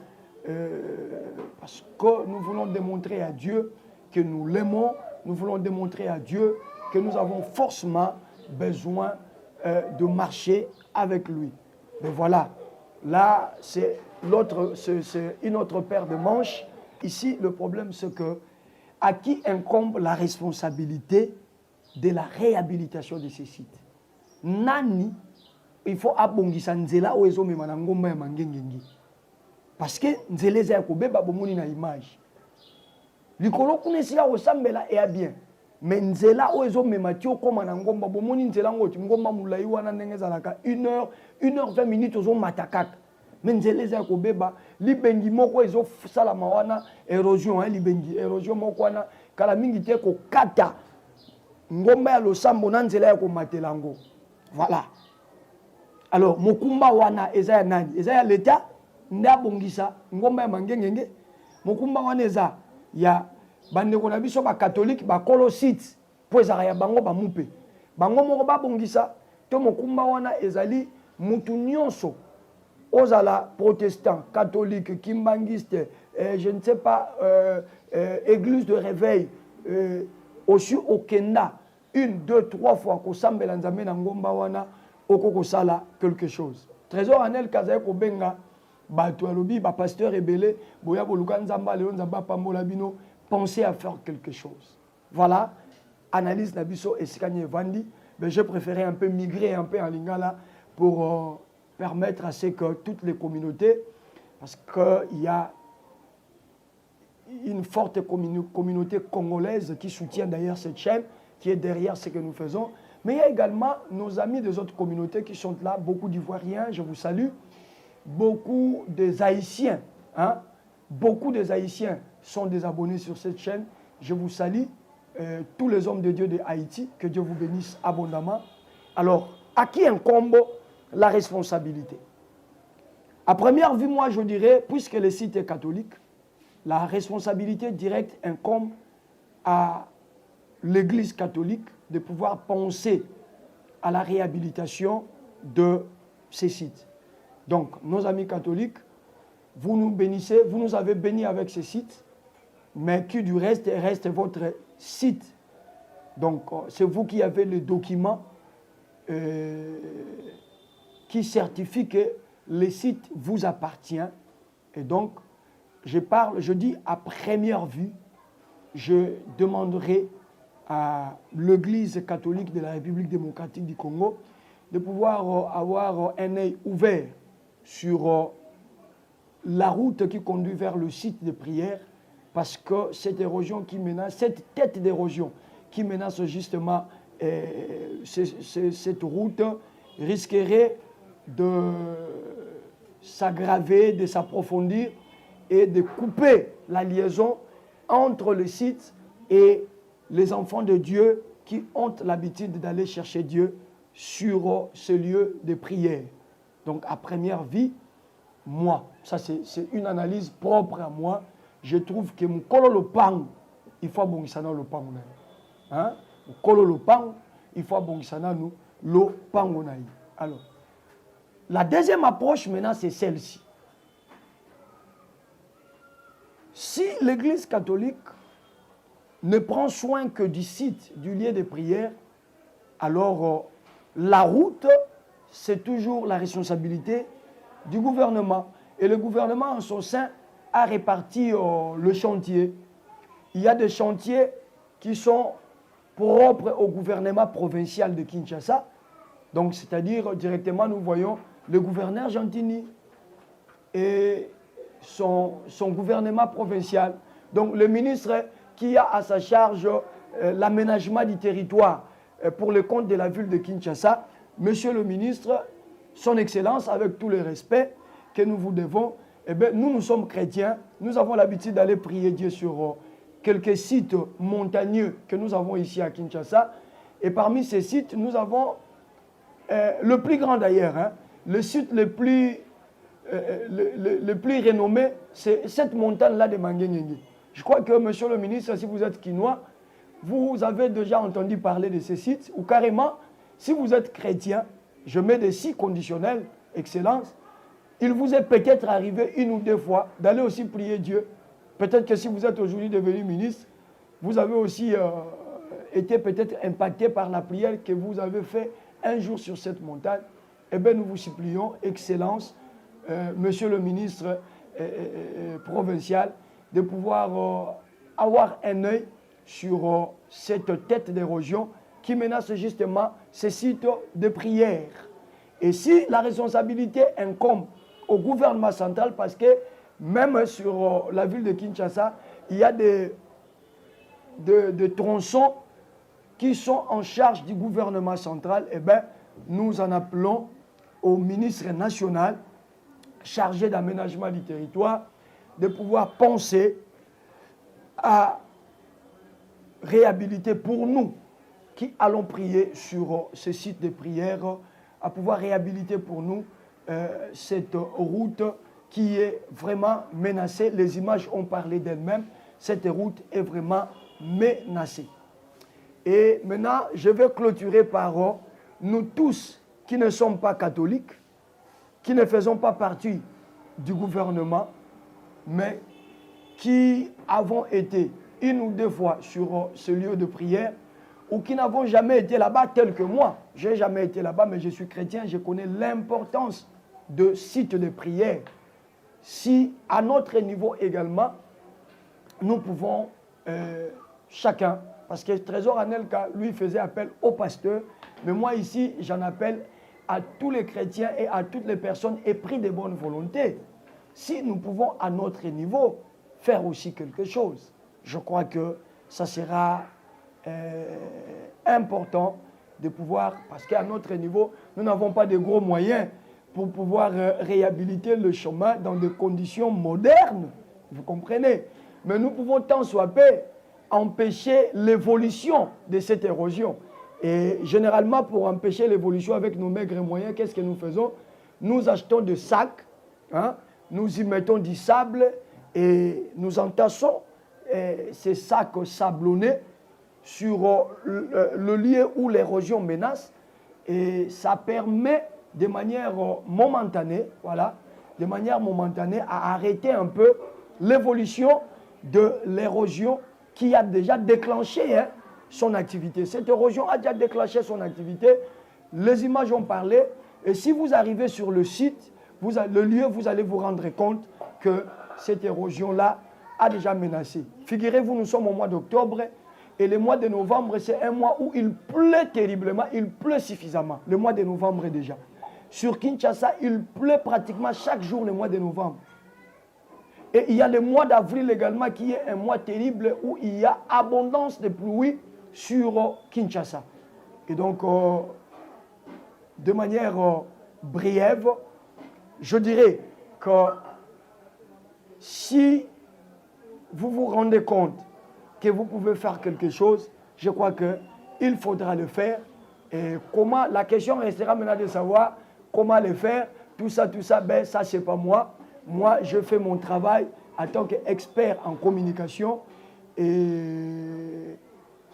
parce que nous voulons démontrer à Dieu que nous l'aimons, nous voulons démontrer à Dieu que nous avons forcément besoin de marcher avec lui. Mais voilà, là c'est une autre paire de manches. Ici le problème c'est que à qui incombe la responsabilité de la réhabilitation de ces sites? Nani, il faut abongisa nzela o ezomema na ngomba ya mangengengi. Parce que nzela eza kobeba bomoni na image. Likolo kuna esila osambela eya bien. Mais nzela o ezomema ti okoma na ngomba bomoni nzela ngoti ngomba mulai wana ndenge ezalaka 1h20 minutes ozomata kaka. Mais nzela eza kobeba libengi moko ezosalama wana érosion libengi érosion moko wana kala mingi te kokata ngomba ya losambo na nzela ya komatela ngo. Voilà. Alors mokumba wana eza ya nani? Eza ya l'État nda bongisa ngomba ya mangengenge. Mokumba wana eza ya bandeko na biso catholique bakolo site po ezala ya bango bamupe bango moko babongisa to mokumba wana ezali mutu nyonso ozala protestant catholique kimbangiste je ne sais pas église de réveil aussi au Kenya 1, 2, 3 fois kosambela nzambe na ngomba wana okokosala quelque chose trésor anel kazaye kobenga bato alobi ba pasteur ebele boya boluka nzamba lelo nzamba pambola bino pensez à faire quelque chose voilà analyse na biso esikani evandi mais j'ai préféré un peu migrer un peu en lingala pour permettre à ce que toutes les communautés parce qu'il y a une forte communauté congolaise qui soutient d'ailleurs cette chaîne qui est derrière ce que nous faisons mais il y a également nos amis des autres communautés qui sont là beaucoup d'Ivoiriens je vous salue beaucoup des Haïtiens, hein? Beaucoup des Haïtiens sont des abonnés sur cette chaîne. Je vous salue, tous les hommes de Dieu de Haïti, que Dieu vous bénisse abondamment. Alors, à qui incombe la responsabilité? À première vue, moi je dirais, puisque le site est catholique, la responsabilité directe incombe à l'Église catholique de pouvoir penser à la réhabilitation de ces sites. Donc, nos amis catholiques, vous nous bénissez, vous nous avez bénis avec ces sites, mais qui du reste votre site. Donc, c'est vous qui avez le document qui certifie que le site vous appartient. Et donc, je dis à première vue, je demanderai à l'Église catholique de la République démocratique du Congo de pouvoir avoir un œil ouvert sur la route qui conduit vers le site de prière, parce que cette érosion qui menace, cette tête d'érosion qui menace justement cette route risquerait de s'aggraver, de s'approfondir et de couper la liaison entre le site et les enfants de Dieu qui ont l'habitude d'aller chercher Dieu sur ce lieu de prière. Donc, à première vue, moi, ça c'est une analyse propre à moi, je trouve que mon kolo le pan, il faut bongisana le pan. Hein? Mon kolo le pan, il faut bongisana nous le pan. Alors, la deuxième approche maintenant, c'est celle-ci. Si l'Église catholique ne prend soin que du site, du lieu de prière, alors la route, c'est toujours la responsabilité du gouvernement. Et le gouvernement, en son sein, a réparti le chantier. Il y a des chantiers qui sont propres au gouvernement provincial de Kinshasa. Donc, c'est-à-dire, directement, nous voyons le gouverneur Gentini et son gouvernement provincial. Donc, le ministre qui a à sa charge l'aménagement du territoire pour le compte de la ville de Kinshasa, Monsieur le ministre, son Excellence, avec tout le respect que nous vous devons, eh bien, nous sommes chrétiens, nous avons l'habitude d'aller prier Dieu sur quelques sites montagneux que nous avons ici à Kinshasa. Et parmi ces sites, nous avons le plus grand d'ailleurs, hein, le site le plus renommé, c'est cette montagne-là de Mangengengi. Je crois que, monsieur le ministre, si vous êtes quinois, vous avez déjà entendu parler de ces sites, ou carrément, si vous êtes chrétien, je mets des si conditionnels, Excellence, il vous est peut-être arrivé une ou deux fois d'aller aussi prier Dieu. Peut-être que si vous êtes aujourd'hui devenu ministre, vous avez aussi été peut-être impacté par la prière que vous avez fait un jour sur cette montagne. Eh bien, nous vous supplions, Excellence, monsieur le ministre provincial, de pouvoir avoir un œil sur cette tête d'érosion qui menace justement ces sites de prière. Et si la responsabilité incombe au gouvernement central, parce que même sur la ville de Kinshasa, il y a des tronçons qui sont en charge du gouvernement central, eh bien, nous en appelons au ministre national chargé d'aménagement du territoire de pouvoir penser à réhabiliter pour nous qui allons prier sur ce site de prière, à pouvoir réhabiliter pour nous cette route qui est vraiment menacée. Les images ont parlé d'elles-mêmes. cette route est vraiment menacée. Et maintenant, je vais clôturer par nous tous qui ne sommes pas catholiques, qui ne faisons pas partie du gouvernement, mais qui avons été une ou deux fois sur ce lieu de prière, ou qui n'avons jamais été là-bas tel que moi. Je n'ai jamais été là-bas, mais je suis chrétien, je connais l'importance de sites de prière. Si à notre niveau également, nous pouvons chacun, parce que Trésor Anelka, lui, faisait appel au pasteur, mais moi ici, j'en appelle à tous les chrétiens et à toutes les personnes épris de bonne volonté. Si nous pouvons à notre niveau faire aussi quelque chose, je crois que ça sera important de pouvoir, parce qu'à notre niveau, nous n'avons pas de gros moyens pour pouvoir réhabiliter le chemin dans des conditions modernes, vous comprenez? Mais nous pouvons tant soit peu empêcher l'évolution de cette érosion. Et généralement, pour empêcher l'évolution avec nos maigres moyens, qu'est-ce que nous faisons? Nous achetons des sacs, hein, nous y mettons du sable et nous entassons ces sacs sablonnés sur le lieu où l'érosion menace. Et ça permet de manière momentanée, voilà, de manière momentanée à arrêter un peu l'évolution de l'érosion qui a déjà déclenché son activité. Cette érosion a déjà déclenché son activité. Les images ont parlé. Et si vous arrivez sur le site, le lieu, vous allez vous rendre compte que cette érosion-là a déjà menacé. Figurez-vous, nous sommes au mois d'octobre et le mois de novembre, c'est un mois où il pleut terriblement, il pleut suffisamment. Le mois de novembre déjà. Sur Kinshasa, il pleut pratiquement chaque jour le mois de novembre. Et il y a le mois d'avril également qui est un mois terrible où il y a abondance de pluie sur Kinshasa. Et donc, de manière brève, je dirais que si vous vous rendez compte que vous pouvez faire quelque chose, je crois qu'il faudra le faire. Et comment, la question restera maintenant de savoir comment le faire. Tout ça, ben ça c'est pas moi. Moi, je fais mon travail en tant qu'expert en communication. Et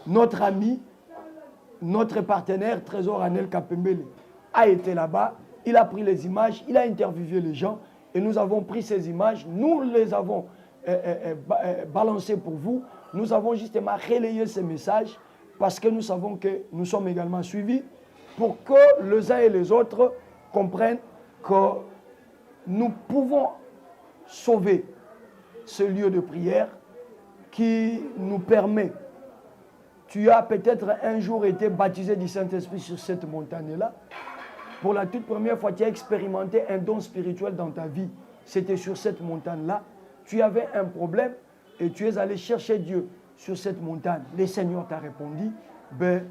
notre ami, notre partenaire, Trésor Anelka Pembele, a été là-bas. Il a pris les images, il a interviewé les gens. Et nous avons pris ces images, nous les avons balancées pour vous. Nous avons justement relayé ces messages parce que nous savons que nous sommes également suivis pour que les uns et les autres comprennent que nous pouvons sauver ce lieu de prière qui nous permet. Tu as peut-être un jour été baptisé du Saint-Esprit sur cette montagne-là. Pour la toute première fois, tu as expérimenté un don spirituel dans ta vie. C'était sur cette montagne-là. Tu avais un problème et tu es allé chercher Dieu sur cette montagne. Le Seigneur t'a répondu, ben,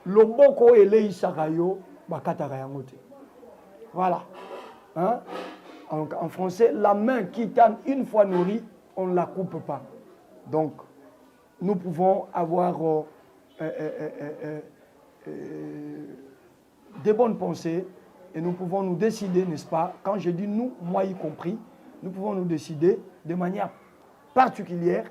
Loboko ele isarayo bakatarayangote. Voilà. Hein? En français, la main qui t'a une fois nourri, on ne la coupe pas. Donc, nous pouvons avoir des bonnes pensées et nous pouvons nous décider, n'est-ce pas? Quand je dis nous, moi y compris, nous pouvons nous décider de manière particulière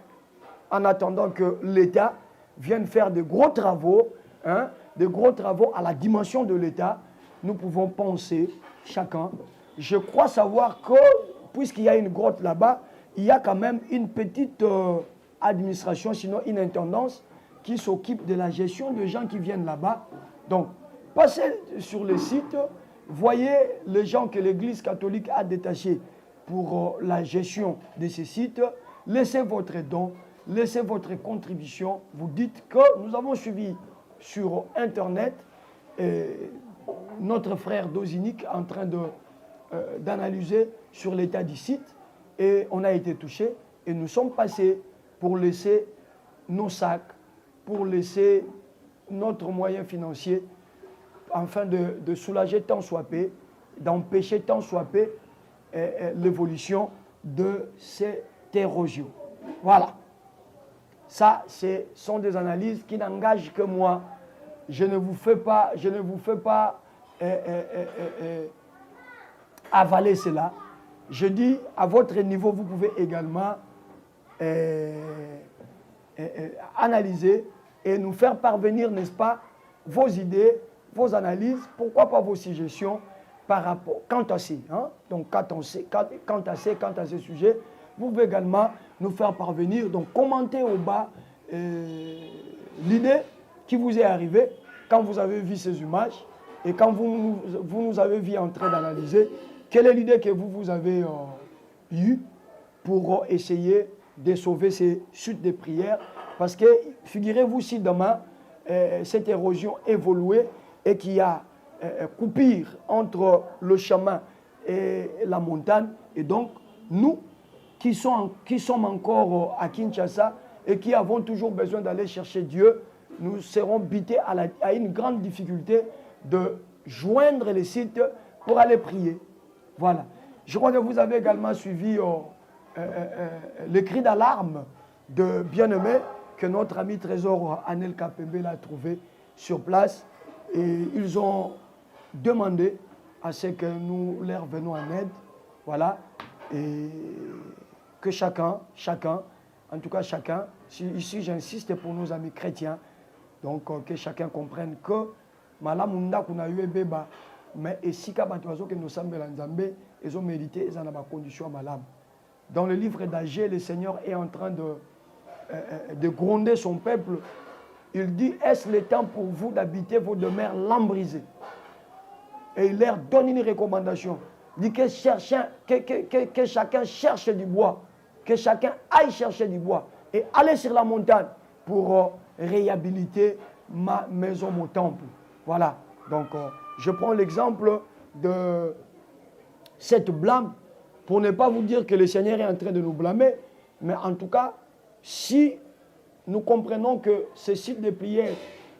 en attendant que l'État vienne faire de gros travaux, hein, de gros travaux à la dimension de l'État. Nous pouvons penser chacun. Je crois savoir que, puisqu'il y a une grotte là-bas, il y a quand même une petite administration, sinon une intendance, qui s'occupe de la gestion des gens qui viennent là-bas. Donc, passez sur le site, voyez les gens que l'Église catholique a détachés pour la gestion de ces sites, laissez votre don, laissez votre contribution. Vous dites que nous avons suivi sur Internet notre frère Dozinic en train d'analyser sur l'état du site et on a été touchés et nous sommes passés pour laisser nos sacs, pour laisser notre moyen financier afin de soulager tant soit peu, d'empêcher tant soit peu l'évolution de cette érosion. Voilà. Ça, ce sont des analyses qui n'engagent que moi. Je ne vous fais pas avaler cela. je dis, à votre niveau, vous pouvez également analyser et nous faire parvenir, n'est-ce pas, vos idées, vos analyses, pourquoi pas vos suggestions par rapport, quant à ces, hein, donc quant à ces sujets, vous pouvez également nous faire parvenir, donc commentez au bas l'idée qui vous est arrivée quand vous avez vu ces images et quand vous nous avez vu en train d'analyser, quelle est l'idée que vous avez eue pour essayer de sauver ces chutes de prières. Parce que figurez-vous si demain, cette érosion évoluait et qu'il y a coupure entre le chemin et la montagne, et donc nous qui sommes encore à Kinshasa et qui avons toujours besoin d'aller chercher Dieu, nous serons butés à une grande difficulté de joindre les sites pour aller prier. Voilà. Je crois que vous avez également suivi le cri d'alarme de bien-aimé que notre ami Trésor Anel Kapembe l'a trouvé sur place. Et ils ont demandé à ce que nous leur venons en aide. Voilà. Et que chacun, en tout cas chacun, ici j'insiste pour nos amis chrétiens, donc que chacun comprenne que Malamunda kuna eu beba, mais et si kabatoazo que nous sommes Nzambe, ils ont mérité, ils en ont des conditions malam. Dans le livre d'Agé, le Seigneur est en train de gronder son peuple. Il dit, est-ce le temps pour vous d'habiter vos demeures lambrisées? Et il leur donne une recommandation. Il dit que chacun cherche du bois, que chacun aille chercher du bois et aller sur la montagne pour réhabiliter ma maison, mon temple. Voilà. Donc, je prends l'exemple de cette blâme pour ne pas vous dire que le Seigneur est en train de nous blâmer, mais en tout cas, si nous comprenons que ce site de prière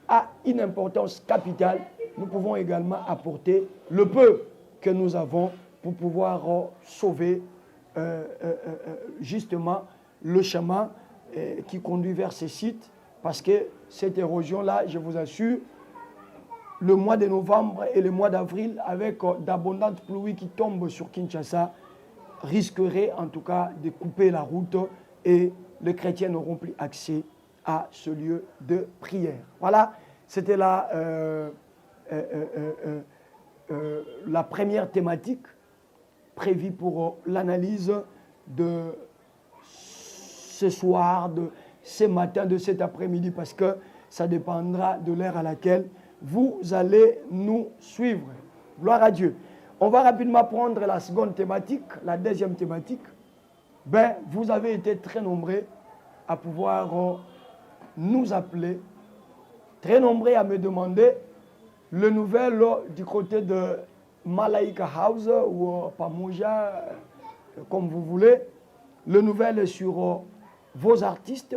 a une importance capitale, nous pouvons également apporter le peu que nous avons pour pouvoir sauver justement le chemin qui conduit vers ces sites, parce que cette érosion-là, je vous assure, le mois de novembre et le mois d'avril, avec d'abondantes pluies qui tombent sur Kinshasa, risquerait en tout cas de couper la route et les chrétiens n'auront plus accès à ce lieu de prière. Voilà, c'était la première thématique prévue pour l'analyse de ce soir, de ce matin, de cet après-midi, parce que ça dépendra de l'heure à laquelle vous allez nous suivre. Gloire à Dieu. On va rapidement prendre la seconde thématique, la deuxième thématique. Ben, vous avez été très nombreux à pouvoir nous appeler, très nombreux à me demander le nouvel du côté de Malaika House ou Pamoja, comme vous voulez, le nouvel sur vos artistes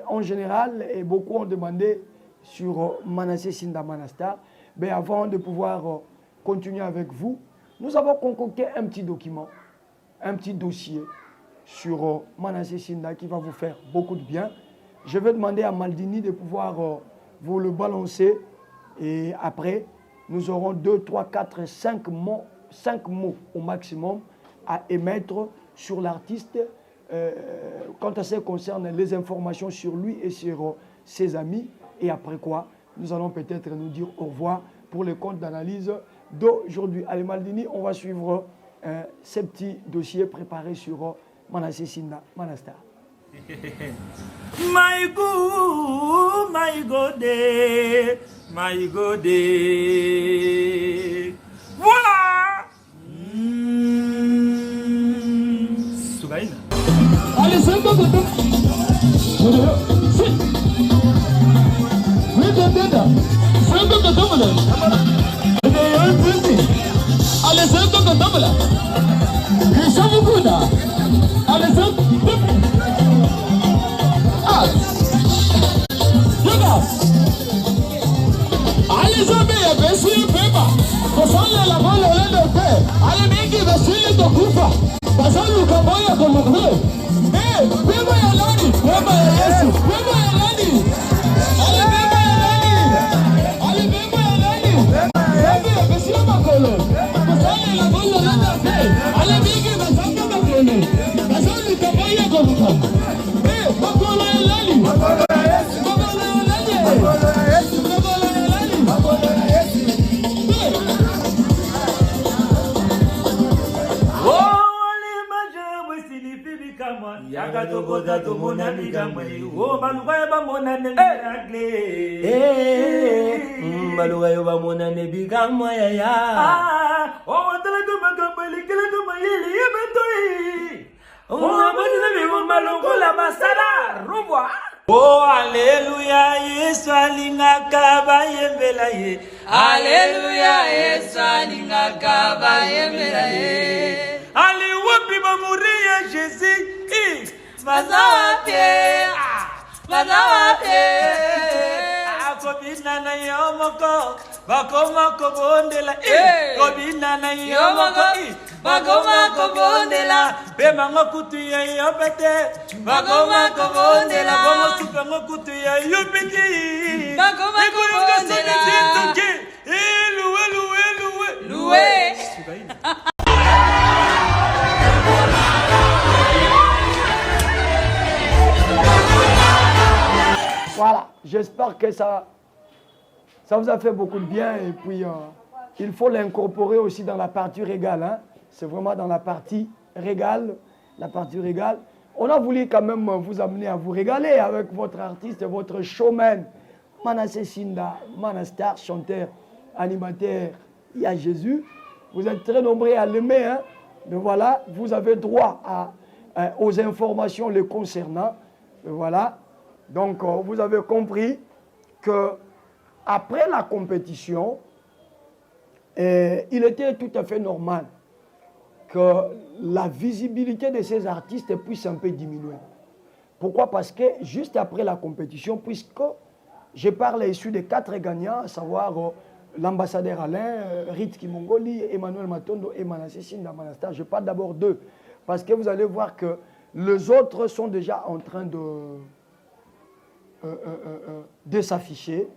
en général, et beaucoup ont demandé sur Manasseh Sinda Manastar. Mais avant de pouvoir continuer avec vous, nous avons concocté un petit document, un petit dossier sur Manasseh Sinda qui va vous faire beaucoup de bien. Je vais demander à Maldini de pouvoir vous le balancer, et après, nous aurons 2, 3, 4, 5 mots au maximum à émettre sur l'artiste quand ça concerne les informations sur lui et sur ses amis. Et après quoi, nous allons peut-être nous dire au revoir pour le compte d'analyse d'aujourd'hui. Allez Maldini, on va suivre ces petits dossiers préparés sur Manasseh Sinda Manastar. My God, my God, my God. Voilà. Sougaïna. Allez, c'est bon, c'est bon. Allez, yakatokoza tomona likambo o baluka yo bamonane baluka yo bamonane bikambo yaya owatalaka makambo elekelaka mayele yebetoi omabonisa bibomba longola basala revoir. Oh, alléluia, Yesu alingaka bayembela ye. Alléluia, Yesu alingaka bayembela ye. Ali wapi bamuri ya Jésus. Bazawape. Kobina na yomoko, bakoma kobondela. Kobina na yomoko, bakoma kobondela. Bemango kutu ya yopete, bakoma kobondela. Bongo supengo kutu ya yopete, bakoma kobondela. Loué. Voilà, j'espère que ça vous a fait beaucoup de bien et puis il faut l'incorporer aussi dans la partie régale. Hein. C'est vraiment dans la partie régale, On a voulu quand même vous amener à vous régaler avec votre artiste, votre showman, Manasseh Sinda, Manastar, chanteur, animateur, il y a Jésus. Vous êtes très nombreux à l'aimer. Hein. Mais voilà, vous avez droit aux informations les concernant. Voilà. Donc, vous avez compris que après la compétition, il était tout à fait normal que la visibilité de ces artistes puisse un peu diminuer. Pourquoi? Parce que juste après la compétition, puisque je parle issu des 4 gagnants, à savoir l'ambassadeur Alain, Rit Kimongoli, Emmanuel Matondo et Manasseh Sinda Manastar, je parle d'abord d'eux. Parce que vous allez voir que les autres sont déjà en train de s'afficher,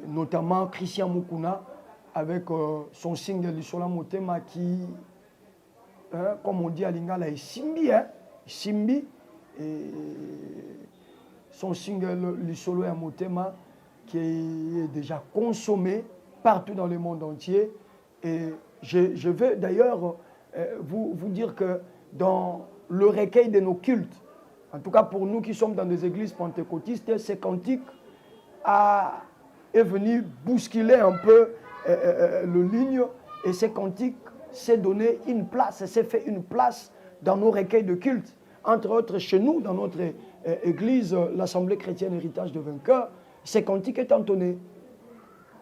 notamment Christian Mukuna avec son single Lissola Motema qui, comme on dit à Lingala, est Simbi, Simbi, et son single Lissola Motema qui est déjà consommé partout dans le monde entier. Et je veux d'ailleurs vous dire que dans le recueil de nos cultes, en tout cas pour nous qui sommes dans des églises pentecôtistes, ce cantique est venu bousculer un peu le ligne et ce cantique s'est donné une place, s'est fait une place dans nos recueils de culte. Entre autres, chez nous, dans notre église, l'Assemblée chrétienne Héritage de Vainqueurs, ce cantique est entonné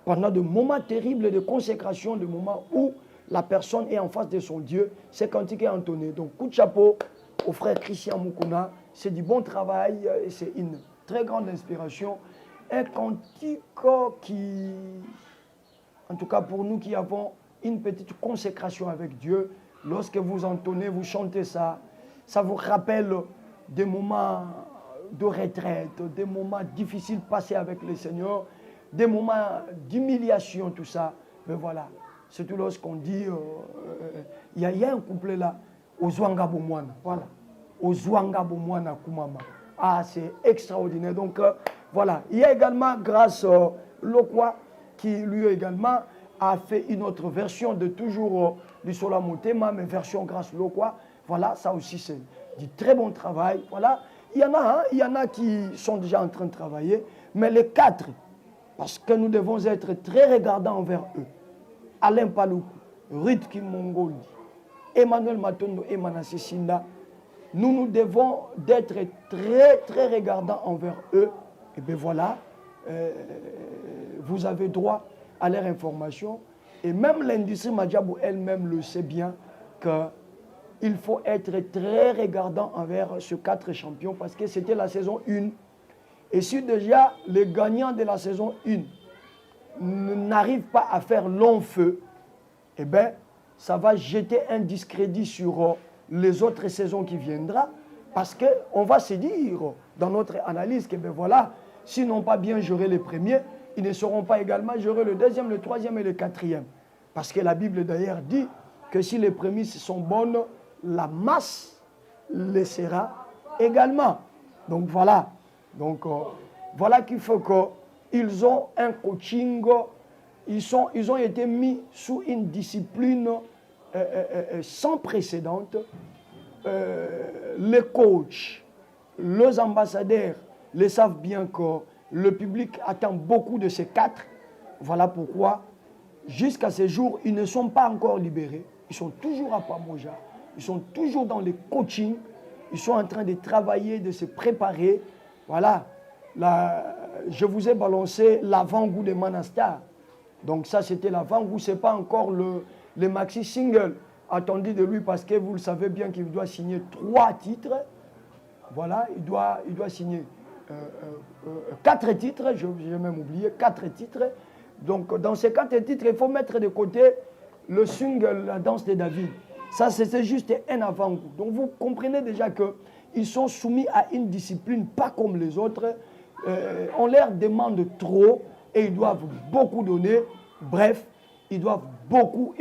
pendant de moments terribles de consécration, de moments où la personne est en face de son Dieu, ce cantique est entonné. Donc, coup de chapeau au frère Christian Mukuna, c'est du bon travail et c'est une très grande inspiration. Un cantique qui, en tout cas pour nous qui avons une petite consécration avec Dieu, lorsque vous entonnez, vous chantez ça, ça vous rappelle des moments de retraite, des moments difficiles passés avec le Seigneur, des moments d'humiliation, tout ça. Mais voilà, surtout lorsqu'on dit, il y a un couplet là, Ozwanga Bomwana, voilà. Ozwanga Bomwana Kumama. Ah, c'est extraordinaire. Donc, voilà. Il y a également, grâce Lokwa, qui lui également a fait une autre version de toujours du Sola Motema, mais version grâce Lokwa. Voilà, ça aussi, c'est du très bon travail. Voilà. Il y en a qui sont déjà en train de travailler, mais les 4, parce que nous devons être très regardants envers eux. Alain Paloukou, Ruth Kimongoli, Emmanuel Matondo et Manasseh Sinda, nous devons d'être très, très regardants envers eux. Et bien voilà, vous avez droit à leur information. Et même l'industrie Madjabou elle-même le sait bien qu'il faut être très regardant envers ce 4 champions parce que c'était la saison 1. Et si déjà les gagnants de la saison 1 n'arrivent pas à faire long feu, eh bien, ça va jeter un discrédit sur les autres saisons qui viendront, parce qu'on va se dire dans notre analyse que ben voilà, s'ils n'ont pas bien géré les premiers, ils ne sauront pas également gérer le 2e, le 3e et le 4e. Parce que la Bible d'ailleurs dit que si les prémices sont bonnes, la masse le sera également. Donc voilà. Donc voilà qu'il faut qu'ils ont un coaching, ils ont été mis sous une discipline sans précédent les coachs, les ambassadeurs le savent bien que le public attend beaucoup de ces 4. Voilà pourquoi, jusqu'à ce jour, ils ne sont pas encore libérés. Ils sont toujours à Pamoja. Ils sont toujours dans les coachings. Ils sont en train de travailler, de se préparer. Voilà. Je vous ai balancé l'avant-goût de Manastar. Donc ça, c'était l'avant-goût. Ce n'est pas encore le maxi single attendu de lui parce que vous le savez bien qu'il doit signer 3 titres. Voilà, il doit signer 4 titres. J'ai même oublié, 4 titres. Donc dans ces 4 titres, il faut mettre de côté le single La danse de David. Ça, c'est juste un avant-goût. Donc vous comprenez déjà qu'ils sont soumis à une discipline pas comme les autres. On leur demande trop et ils doivent beaucoup donner. Bref, ils doivent beaucoup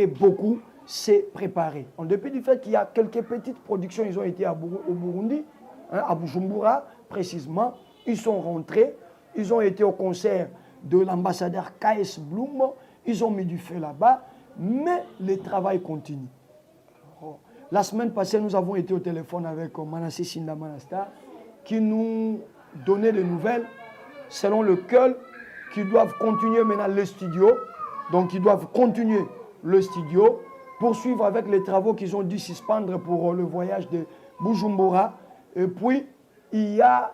se préparer. En dépit du fait qu'il y a quelques petites productions, ils ont été au Burundi, à Bujumbura précisément. Ils sont rentrés, ils ont été au concert de l'ambassadeur KS Bloom, ils ont mis du feu là-bas, mais le travail continue. Alors, la semaine passée, nous avons été au téléphone avec Manassé Sinda Manastar qui nous donnait des nouvelles selon lequel qu'ils doivent continuer maintenant le studio. Donc, ils doivent continuer le studio, poursuivre avec les travaux qu'ils ont dû suspendre pour le voyage de Bujumbura. Et puis, il y a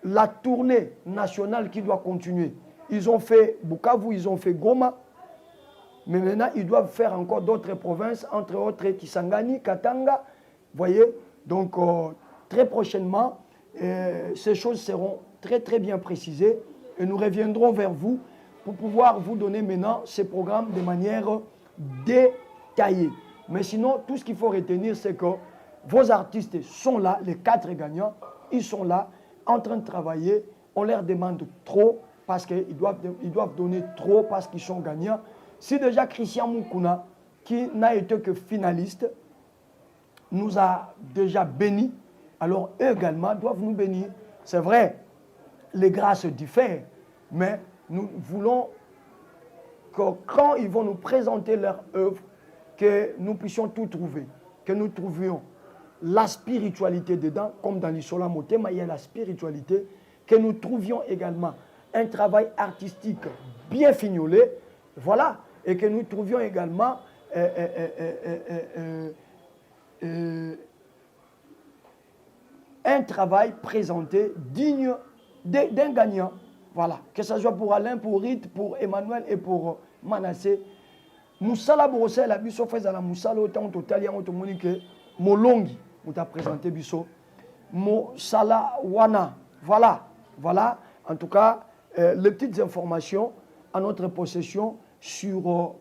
la tournée nationale qui doit continuer. Ils ont fait Bukavu, ils ont fait Goma, mais maintenant, ils doivent faire encore d'autres provinces, entre autres Kisangani, Katanga. Vous voyez, donc très prochainement, ces choses seront très bien précisées et nous reviendrons vers vous pour pouvoir vous donner maintenant ces programmes de manière détaillée. Mais sinon, tout ce qu'il faut retenir, c'est que vos artistes sont là, les 4 gagnants, ils sont là, en train de travailler. On leur demande trop parce qu'ils doivent donner trop parce qu'ils sont gagnants. Si déjà Christian Mukuna, qui n'a été que finaliste, nous a déjà bénis, alors eux également doivent nous bénir. C'est vrai, les grâces diffèrent, mais nous voulons que quand ils vont nous présenter leur œuvre, que nous puissions tout trouver, que nous trouvions la spiritualité dedans, comme dans l'Isola Motema, il y a la spiritualité, que nous trouvions également un travail artistique bien fignolé, voilà, et que nous trouvions également un travail présenté digne d'un gagnant. Voilà, que ce soit pour Alain, pour Rite, pour Emmanuel et pour Manassé. Moussala Borosé, la biso fait à la Moussala, autant total, autant monique, Molongi, nous t'a présenté biso. Moussala Wana, voilà. En tout cas, les petites informations à notre possession sur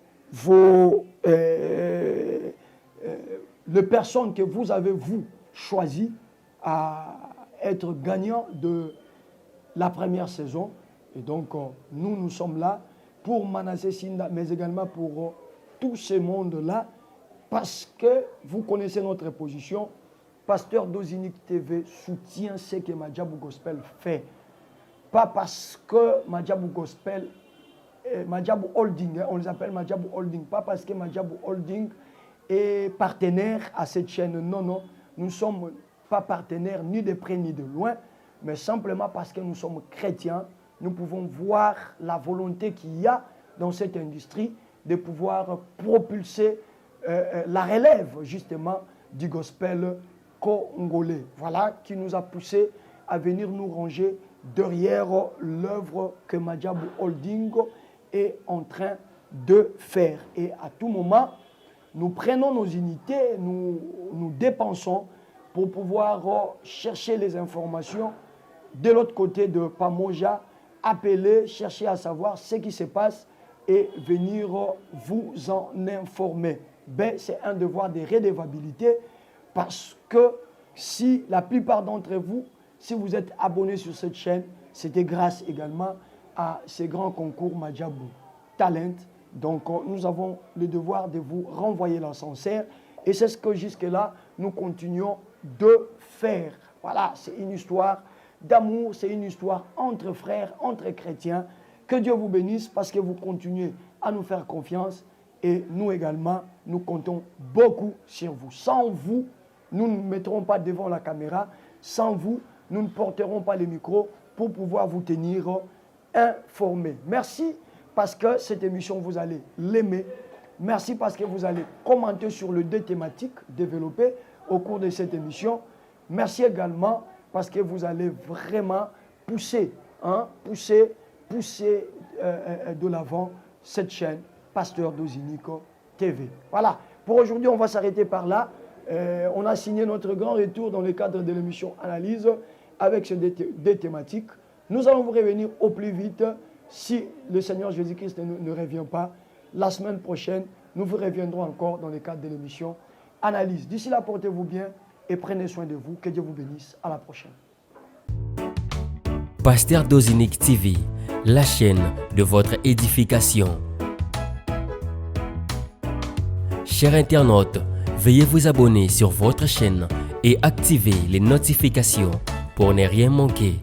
les personnes que vous avez, vous, choisies à être gagnants de la première saison. Et donc, nous sommes là pour Manassé Sinda, mais également pour tout ce monde-là, parce que vous connaissez notre position. Pasteur d'Ozinique TV soutient ce que Madjabou Gospel fait. Pas parce que Madjabou Gospel, Madjabou Holding, on les appelle Madjabou Holding, pas parce que Madjabou Holding est partenaire à cette chaîne. Non, nous ne sommes pas partenaires ni de près ni de loin, mais simplement parce que nous sommes chrétiens, nous pouvons voir la volonté qu'il y a dans cette industrie de pouvoir propulser la relève justement du gospel congolais. Voilà qui nous a poussé à venir nous ranger derrière l'œuvre que Madjabou Holding est en train de faire. Et à tout moment, nous prenons nos unités, nous dépensons pour pouvoir chercher les informations de l'autre côté de Pamoja, appeler, chercher à savoir ce qui se passe et venir vous en informer. Ben, c'est un devoir de redevabilité parce que si la plupart d'entre vous, si vous êtes abonnés sur cette chaîne, c'était grâce également à ces grands concours Madjabou Talent. Donc nous avons le devoir de vous renvoyer l'ascenseur et c'est ce que jusque-là nous continuons de faire. Voilà, c'est une histoire d'amour, c'est une histoire entre frères, entre chrétiens. Que Dieu vous bénisse parce que vous continuez à nous faire confiance et nous également, nous comptons beaucoup sur vous. Sans vous, nous ne nous mettrons pas devant la caméra. Sans vous, nous ne porterons pas les micros pour pouvoir vous tenir informés. Merci parce que cette émission, vous allez l'aimer. Merci parce que vous allez commenter sur les 2 thématiques développées au cours de cette émission. Merci également parce que vous allez vraiment pousser de l'avant cette chaîne Pasteur Dozinico TV. Voilà, pour aujourd'hui, on va s'arrêter par là. On a signé notre grand retour dans le cadre de l'émission Analyse avec ces 2 thématiques. Nous allons vous revenir au plus vite si le Seigneur Jésus-Christ ne revient pas. La semaine prochaine, nous vous reviendrons encore dans le cadre de l'émission Analyse. D'ici là, portez-vous bien et prenez soin de vous. Que Dieu vous bénisse. À la prochaine. Pasteur Dozinic TV, la chaîne de votre édification. Chers internautes, veuillez vous abonner sur votre chaîne et activer les notifications pour ne rien manquer.